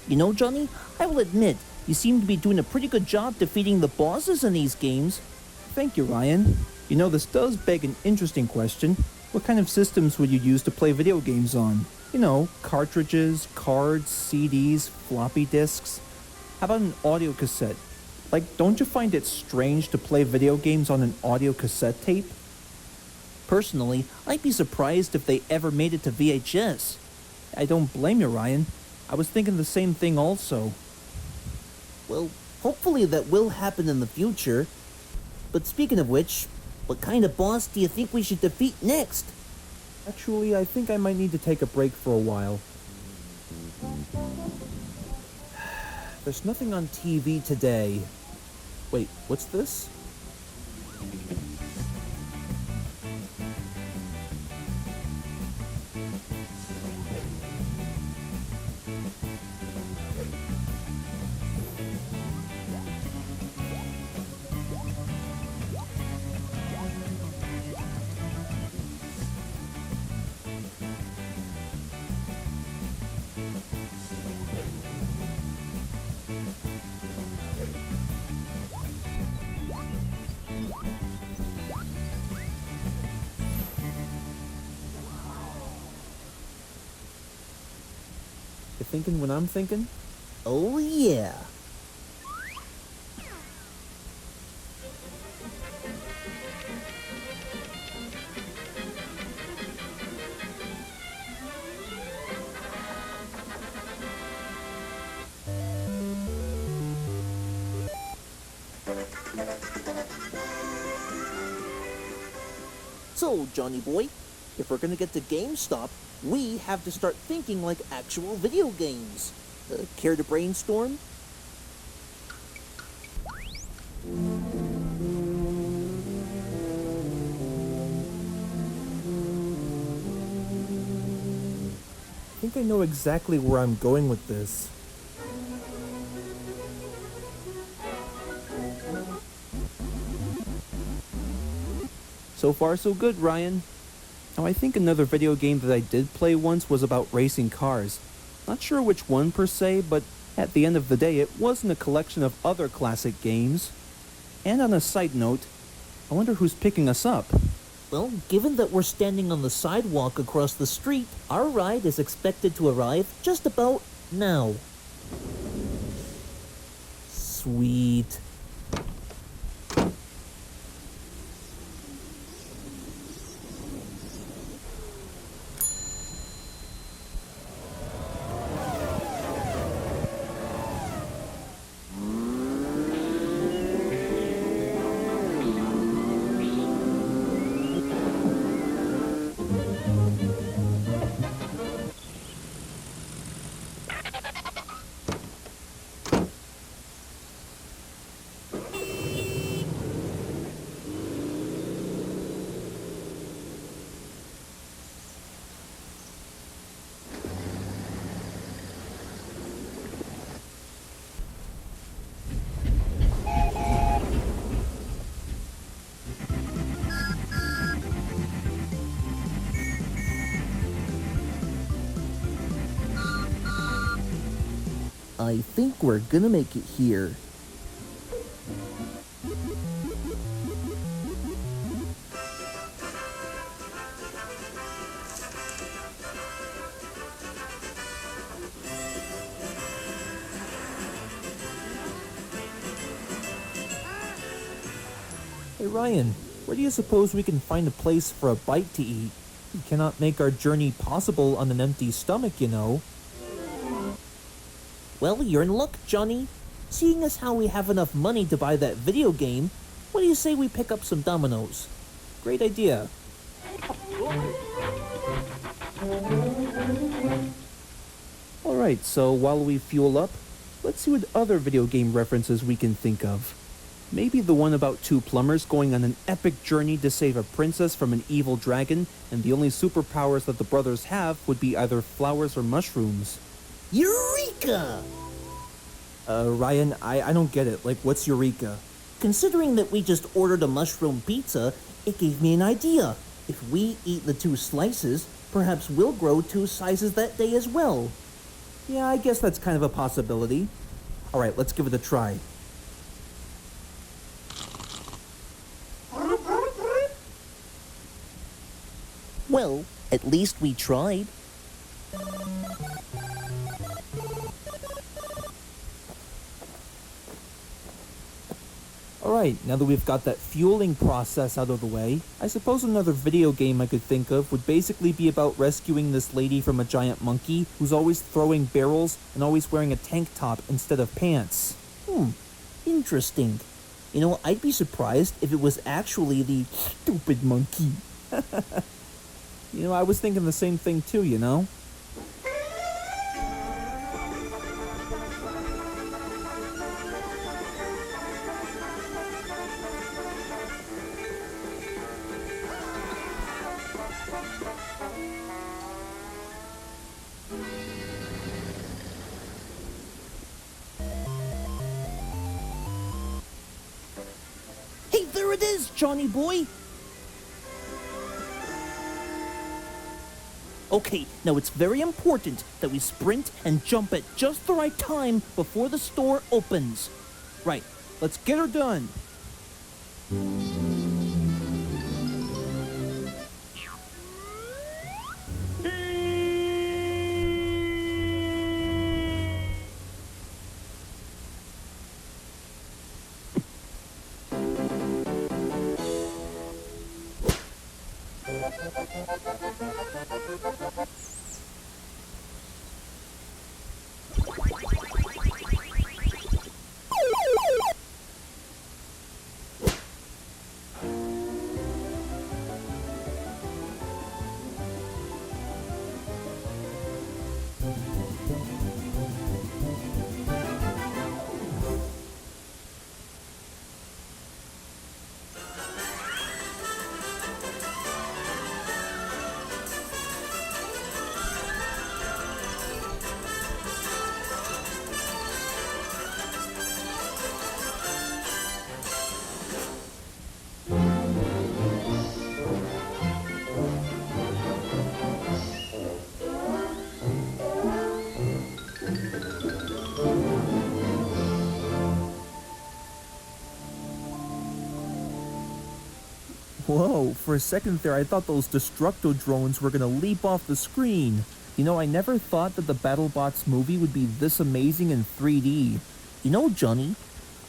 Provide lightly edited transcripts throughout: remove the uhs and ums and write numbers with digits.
You know, Johnny, I will admit, you seem to be doing a pretty good job defeating the bosses in these games. Thank you, Ryan. You know, this does beg an interesting question. What kind of systems would you use to play video games on? You know, cartridges, cards, CDs, floppy disks. How about an audio cassette? Like, don't you find it strange to play video games on an audio cassette tape? Personally, I'd be surprised if they ever made it to VHS. I don't blame you, Ryan. I was thinking the same thing also. Well, hopefully that will happen in the future. But speaking of which, what kind of boss do you think we should defeat next? Actually, I think I might need to take a break for a while. There's nothing on TV today. Wait, what's this? You thinking what I'm thinking? Oh yeah. So, Johnny boy, if we're gonna get to GameStop, we have to start thinking like actual video games. Care to brainstorm? I think I know exactly where I'm going with this. So far, so good, Ryan. Now, I think another video game that I did play once was about racing cars. Not sure which one per se, but at the end of the day, it was in a collection of other classic games. And on a side note, I wonder who's picking us up. Well, given that we're standing on the sidewalk across the street, our ride is expected to arrive just about now. Sweet. I think we're gonna make it here. Hey, Ryan, Where do you suppose we can find a place for a bite to eat? We cannot make our journey possible on an empty stomach, you know. Well, you're in luck, Johnny. Seeing as how we have enough money to buy that video game, what do you say we pick up some dominoes? Great idea. Alright, so while we fuel up, let's see what other video game references we can think of. Maybe the one about two plumbers going on an epic journey to save a princess from an evil dragon, and the only superpowers that the brothers have would be either flowers or mushrooms. Eureka! Ryan, I don't get it. Like, what's Eureka? Considering that we just ordered a mushroom pizza, it gave me an idea. If we eat the 2 slices, perhaps we'll grow 2 sizes that day as well. Yeah, I guess that's kind of a possibility. Alright, let's give it a try. Well, at least we tried. Alright, now that we've got that fueling process out of the way, I suppose another video game I could think of would basically be about rescuing this lady from a giant monkey who's always throwing barrels and always wearing a tank top instead of pants. Interesting. You know, I'd be surprised if it was actually the stupid monkey. You know, I was thinking the same thing too, you know? Hey, there it is, Johnny boy! Okay, now it's very important that we sprint and jump at just the right time before the store opens. Right, let's get her done. Whoa, for a second there I thought those Destructo drones were gonna leap off the screen. You know, I never thought that the BattleBots movie would be this amazing in 3D. You know, Johnny,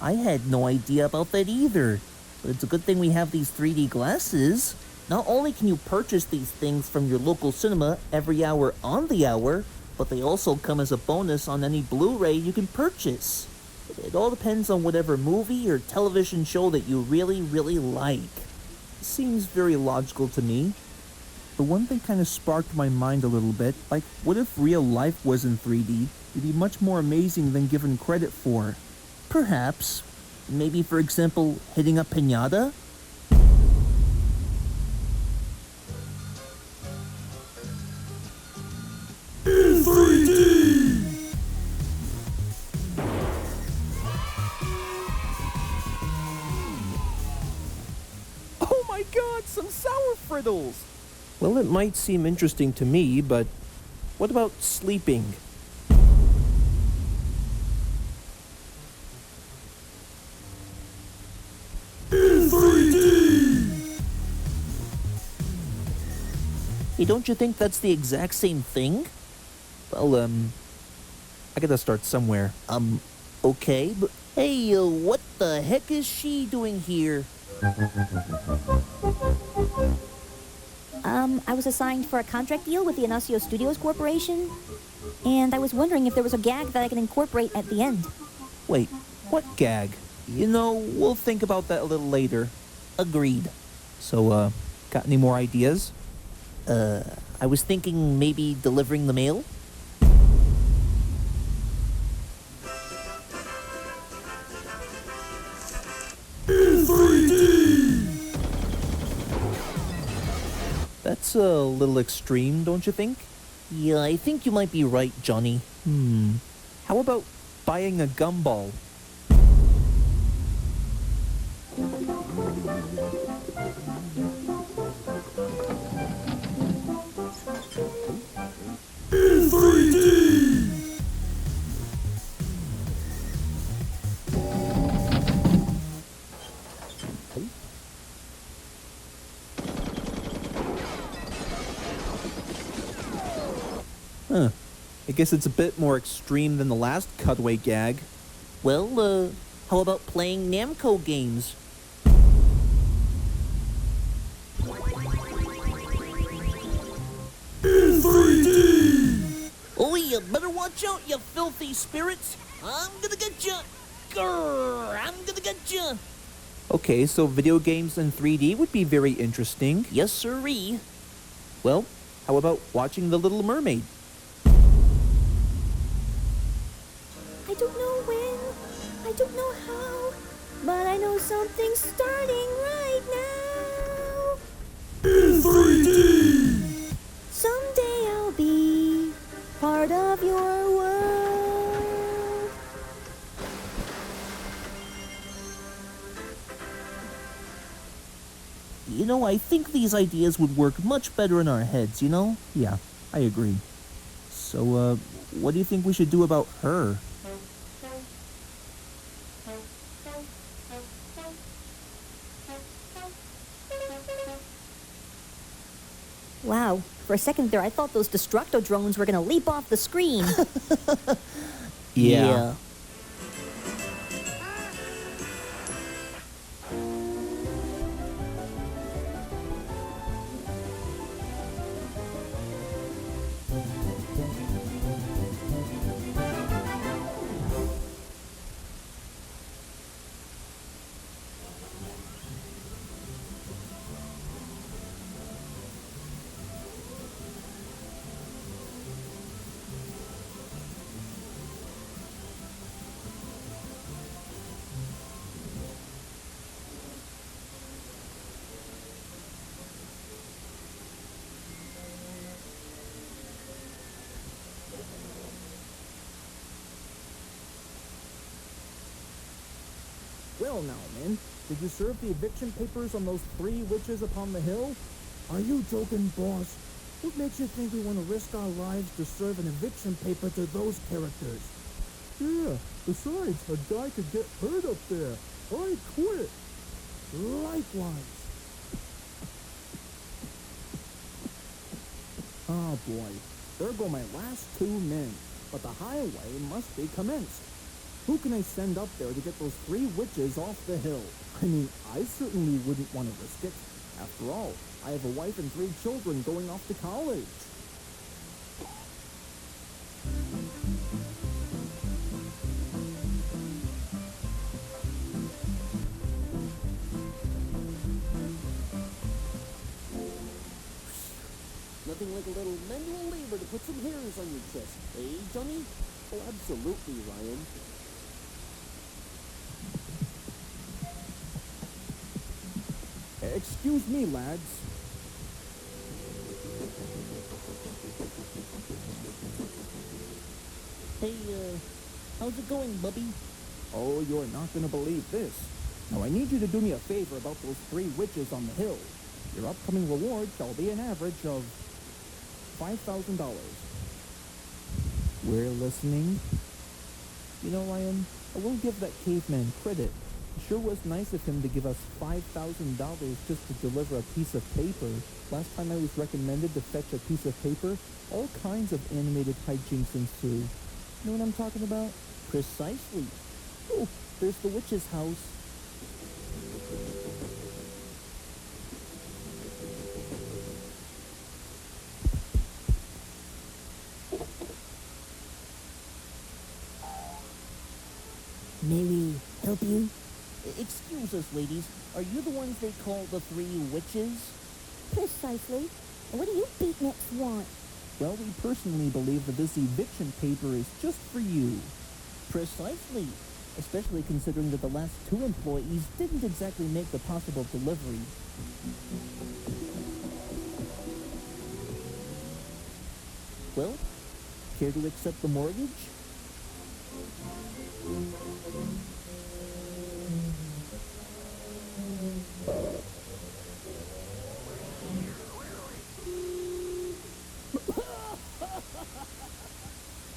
I had no idea about that either. But it's a good thing we have these 3D glasses. Not only can you purchase these things from your local cinema every hour on the hour, but they also come as a bonus on any Blu-ray you can purchase. It all depends on whatever movie or television show that you really, really like. Seems very logical to me. The one thing kind of sparked my mind a little bit, like what if real life was in 3D? It'd be much more amazing than given credit for. Perhaps. Maybe, for example, hitting a piñata? In 3D! Oh my god, some sour frittles! Well, it might seem interesting to me, but what about sleeping? In 3D! Hey, don't you think that's the exact same thing? Well, I gotta start somewhere. Okay, but hey, what the heck is she doing here? I was assigned for a contract deal with the Inacio Studios Corporation, and I was wondering if there was a gag that I could incorporate at the end. Wait, what gag? You know, we'll think about that a little later. Agreed. So, got any more ideas? I was thinking maybe delivering the mail? In 3D! That's a little extreme, don't you think? Yeah, I think you might be right, Johnny. How about buying a gumball? In 3D! Huh. I guess it's a bit more extreme than the last cutaway gag. Well, how about playing Namco games? In 3D! Oh, you better watch out, you filthy spirits! I'm gonna get you! Grrr, I'm gonna get you! Okay, so video games in 3D would be very interesting. Yes, sirree. Well, how about watching The Little Mermaid? I don't know when, I don't know how, but I know something's starting right now. In 3D! Someday I'll be part of your world. You know, I think these ideas would work much better in our heads, you know? Yeah, I agree. So, what do you think we should do about her? Wow, for a second there I thought those Destructo drones were gonna leap off the screen. Yeah. Well now, man, did you serve the eviction papers on those 3 witches upon the hill? Are you joking, boss? What makes you think we want to risk our lives to serve an eviction paper to those characters? Yeah, besides, a guy could get hurt up there. I quit. Likewise. Oh boy, there go my last 2 men, but the highway must be commenced. Who can I send up there to get those 3 witches off the hill? I mean, I certainly wouldn't want to risk it. After all, I have a wife and 3 children going off to college. Nothing like a little manual labor to put some hairs on your chest, eh, Johnny? Oh, absolutely, Ryan. Excuse me, lads. Hey, how's it going, Bubby? Oh, you're not going to believe this. Now, I need you to do me a favor about those 3 witches on the hill. Your upcoming reward shall be an average of $5,000. We're listening. You know, Ryan, I will give that caveman credit. It sure was nice of him to give us $5,000 just to deliver a piece of paper. Last time I was recommended to fetch a piece of paper, all kinds of animated hijinks ensued. You know what I'm talking about? Precisely. Oh, there's the witch's house. Excuse us, ladies. Are you the ones they call the three witches? Precisely. And what do you beatniks want? Well, we personally believe that this eviction paper is just for you. Precisely. Especially considering that the last two employees didn't exactly make the possible delivery. Well, care to accept the mortgage?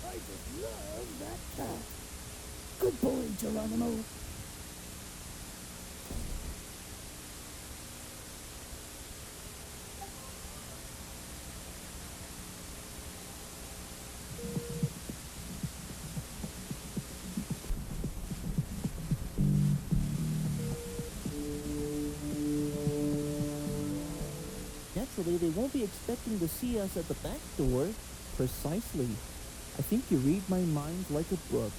I just love that cat. Good boy, Geronimo. Naturally, they won't be expecting to see us at the back door. Precisely. I think you read my mind like a book.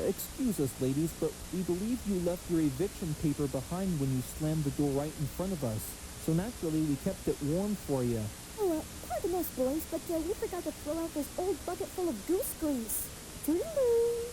Excuse us, ladies, but we believe you left your eviction paper behind when you slammed the door right in front of us. So naturally, we kept it warm for you. Oh, pardon us, boys, but we forgot to throw out this old bucket full of goose grease. Toodaloo.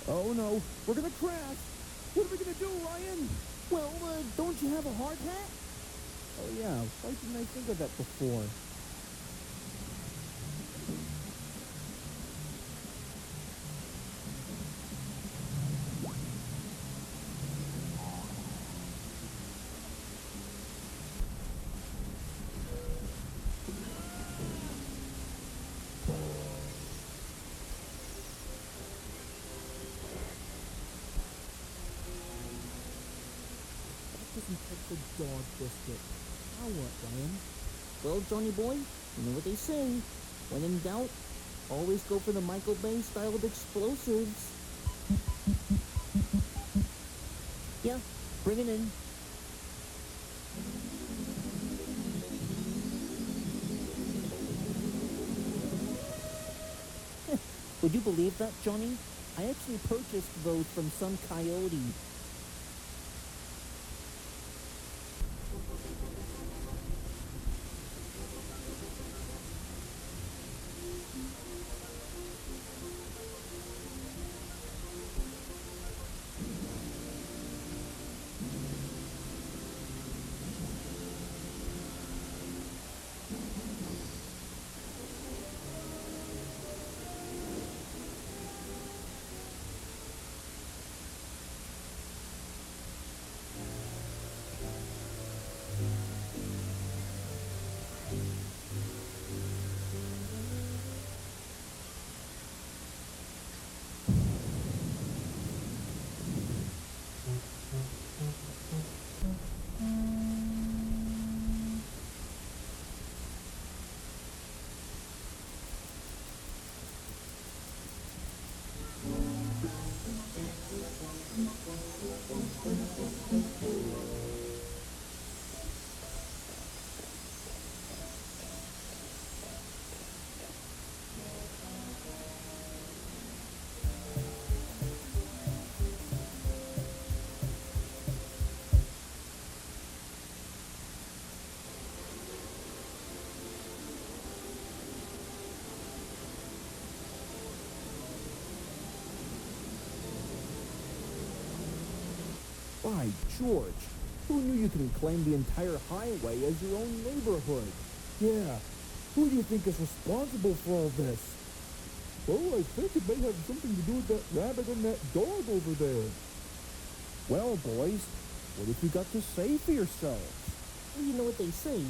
Oh no, we're gonna crash. What are we gonna do, Ryan? Well, don't you have a hard hat? Oh yeah, why didn't I think of that before? Doesn't take the dog biscuit. Now what, Ryan? Well, Johnny boy, you know what they say. When in doubt, always go for the Michael Bay styled explosives. Yeah, bring it in. Would you believe that, Johnny? I actually purchased those from some coyote. By George, who knew you could claim the entire highway as your own neighborhood? Yeah, who do you think is responsible for all this? Well, I think it may have something to do with that rabbit and that dog over there. Well, boys, what have you got to say for yourselves? Well, you know what they say.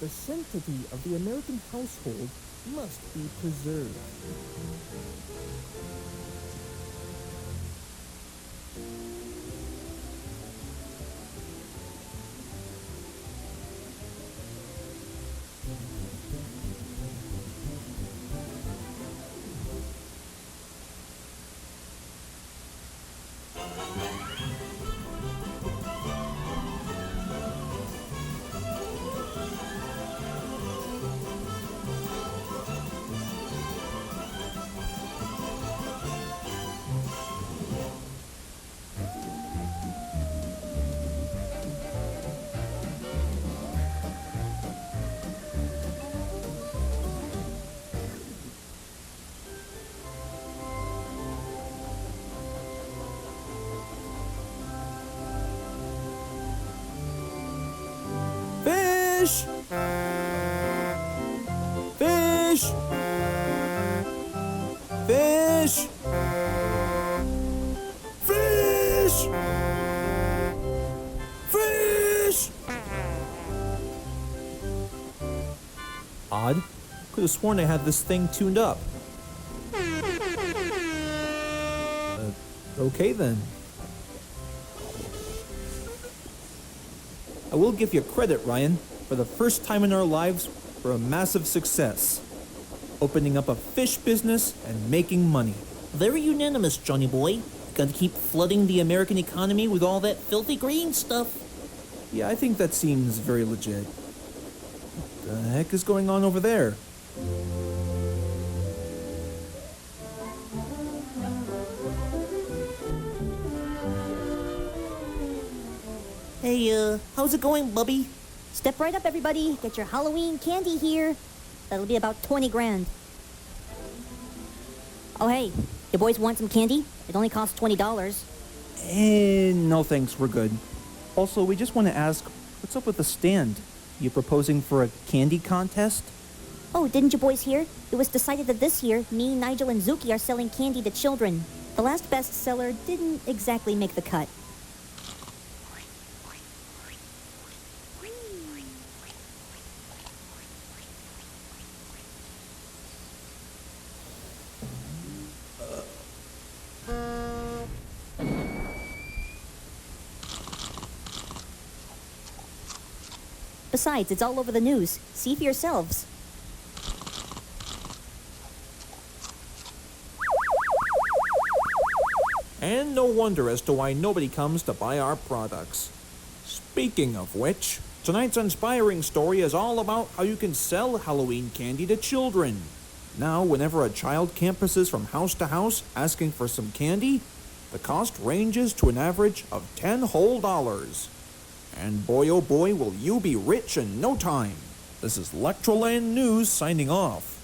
The sanctity of the American household must be preserved. Fish! Fish! Fish! Fish! Fish! Odd. Could have sworn I had this thing tuned up. Okay then. I will give you credit, Ryan. For the first time in our lives, we're a massive success. Opening up a fish business and making money. Very unanimous, Johnny boy. Gotta keep flooding the American economy with all that filthy green stuff. Yeah, I think that seems very legit. What the heck is going on over there? Hey, how's it going, Bubby? Step right up, everybody. Get your Halloween candy here. That'll be about 20 grand. Oh, hey, you boys want some candy? It only costs $20. No thanks, we're good. Also, we just want to ask, what's up with the stand? You proposing for a candy contest? Oh, didn't you boys hear? It was decided that this year, me, Nigel, and Zuki are selling candy to children. The last bestseller didn't exactly make the cut. Besides, it's all over the news. See for yourselves. And no wonder as to why nobody comes to buy our products. Speaking of which, tonight's inspiring story is all about how you can sell Halloween candy to children. Now, whenever a child campuses from house to house asking for some candy, the cost ranges to an average of $10 whole. And boy oh boy will you be rich in no time. This is Lectroland News signing off.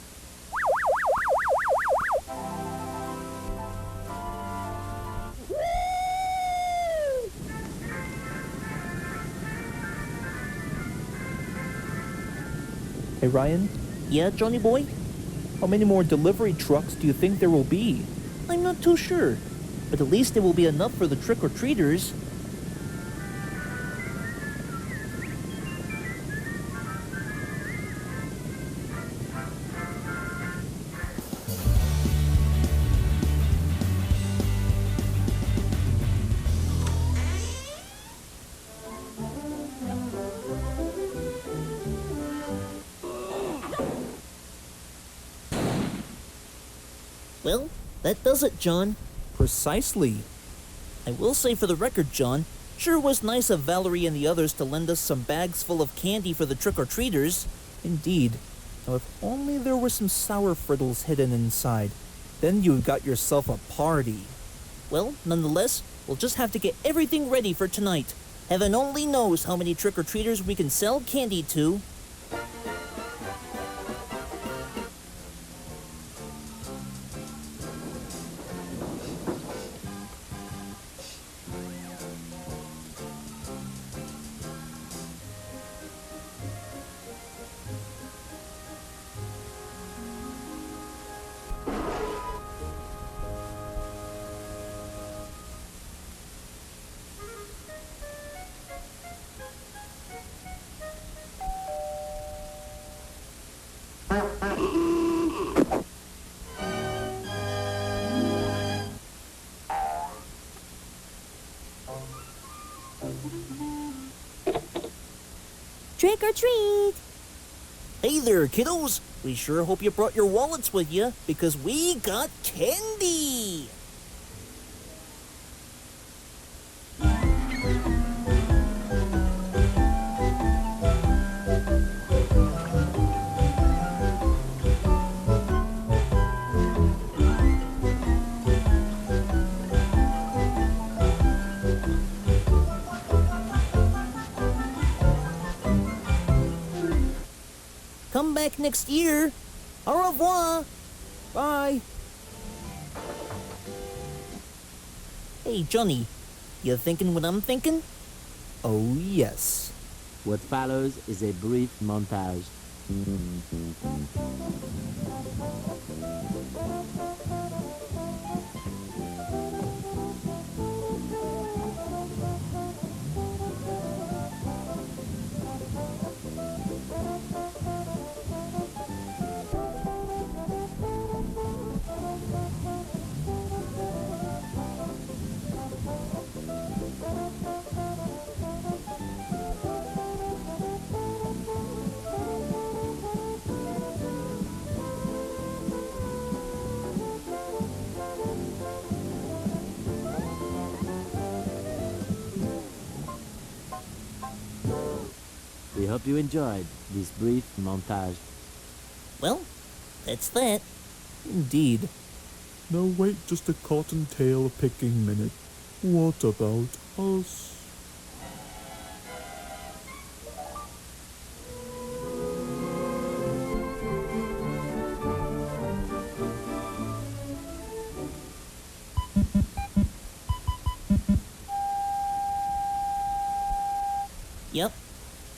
Hey, Ryan, Yeah, Johnny boy? how many more delivery trucks do you think there will be? I'm not too sure. But at least there will be enough for the trick-or-treaters. Well, that does it, John. Precisely. I will say for the record, John, sure was nice of Valerie and the others to lend us some bags full of candy for the trick-or-treaters. Indeed. Now, if only there were some sour frittles hidden inside. Then you've got yourself a party. Well, nonetheless, we'll just have to get everything ready for tonight. Heaven only knows how many trick-or-treaters we can sell candy to. Trick or treat! Hey there, kiddos! We sure hope you brought your wallets with you, because we got candy! Come back next year. Au revoir. Bye. Hey, Johnny, you thinking what I'm thinking? Oh, yes. What follows is a brief montage. We hope you enjoyed this brief montage. Well, that's that. Indeed. Now wait just a cottontail picking minute. What about us?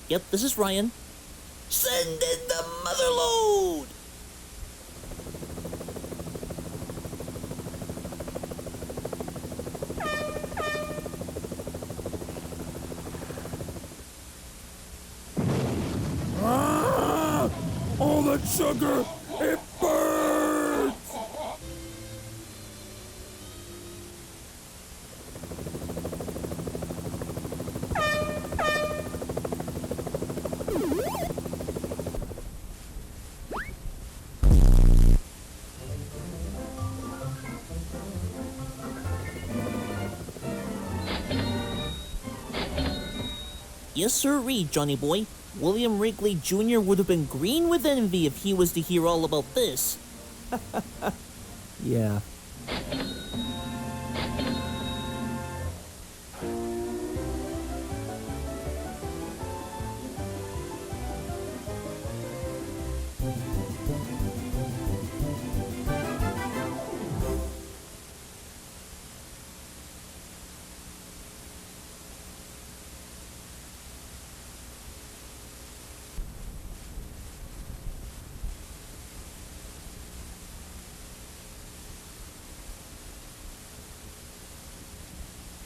Yep, this is Ryan. Send in the motherload! Ah! All that sugar! It burns! Yes, sirree, Johnny boy. William Wrigley Jr. would have been green with envy if he was to hear all about this. Yeah,